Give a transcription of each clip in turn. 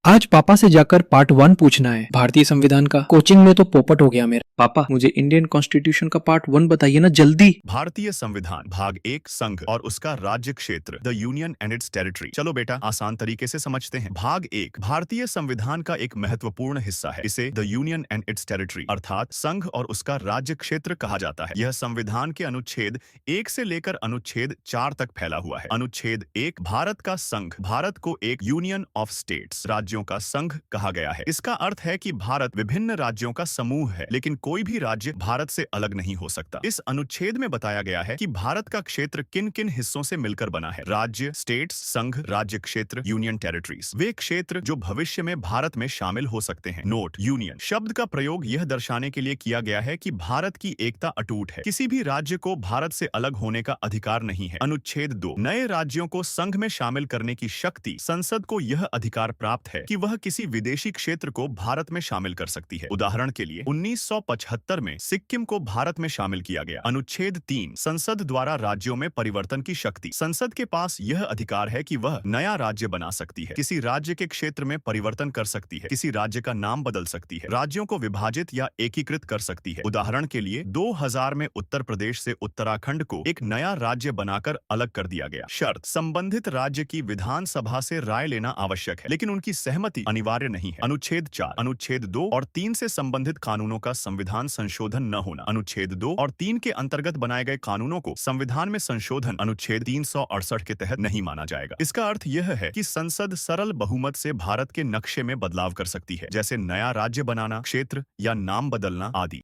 आज पापा से जाकर पार्ट 1 पूछना है भारतीय संविधान का। कोचिंग में तो पोपट हो गया मेरा। पापा मुझे इंडियन कॉन्स्टिट्यूशन का पार्ट 1 बताइए ना जल्दी। भारतीय संविधान भाग 1 संघ और उसका राज्य क्षेत्र the union and it's territory. चलो बेटा आसान तरीके से समझते हैं। भाग 1 भारतीय संविधान का एक महत्वपूर्ण हिस्सा है। इसे the union and it's territory अर्थात संघ और उसका राज्य क्षेत्र कहा जाता है। यह संविधान के अनुच्छेद 1 से लेकर अनुच्छेद 4 तक फैला हुआ है। अनुच्छेद 1 भारत का संघ, भारत को एक यूनियन ऑफ स्टेट्स राज्यों का संघ कहा गया है। इसका अर्थ है कि भारत विभिन्न राज्यों का समूह है, लेकिन कोई भी राज्य भारत से अलग नहीं हो सकता। इस अनुच्छेद में बताया गया है कि भारत का क्षेत्र किन किन हिस्सों से मिलकर बना है। राज्य, स्टेट्स, संघ, राज्य क्षेत्र, यूनियन टेरिटरीज, वे क्षेत्र जो भविष्य में भारत में शामिल हो सकते हैं। नोट, यूनियन शब्द का प्रयोग यह दर्शाने के लिए किया गया है कि भारत की एकता अटूट है। किसी भी राज्य को भारत से अलग होने का अधिकार नहीं है। अनुच्छेद 2 नए राज्यों को संघ में शामिल करने की शक्ति, संसद को यह अधिकार प्राप्त है कि वह किसी विदेशी क्षेत्र को भारत में शामिल कर सकती है। उदाहरण के लिए 1975 में सिक्किम को भारत में शामिल किया गया। अनुच्छेद 3 संसद द्वारा राज्यों में परिवर्तन की शक्ति, संसद के पास यह अधिकार है कि वह नया राज्य बना सकती है, किसी राज्य के क्षेत्र में परिवर्तन कर सकती है, किसी राज्य का नाम बदल सकती है, राज्यों को विभाजित या एकीकृत कर सकती है। उदाहरण के लिए 2000 में उत्तर प्रदेश से उत्तराखंड को एक नया राज्य बनाकर अलग कर दिया गया। शर्त, संबंधित राज्य की विधानसभा से राय लेना आवश्यक है, लेकिन उनकी सहमति अनिवार्य नहीं है। अनुच्छेद 4 अनुच्छेद 2 और 3 से संबंधित कानूनों का संविधान संशोधन न होना। अनुच्छेद 2 और 3 के अंतर्गत बनाए गए कानूनों को संविधान में संशोधन अनुच्छेद 368 के तहत नहीं माना जाएगा। इसका अर्थ यह है कि संसद सरल बहुमत से भारत के नक्शे में बदलाव कर सकती है, जैसे नया राज्य बनाना, क्षेत्र या नाम बदलना आदि।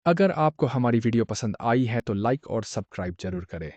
अगर आपको हमारी वीडियो पसंद आई है तो लाइक और सब्सक्राइब जरूर करें।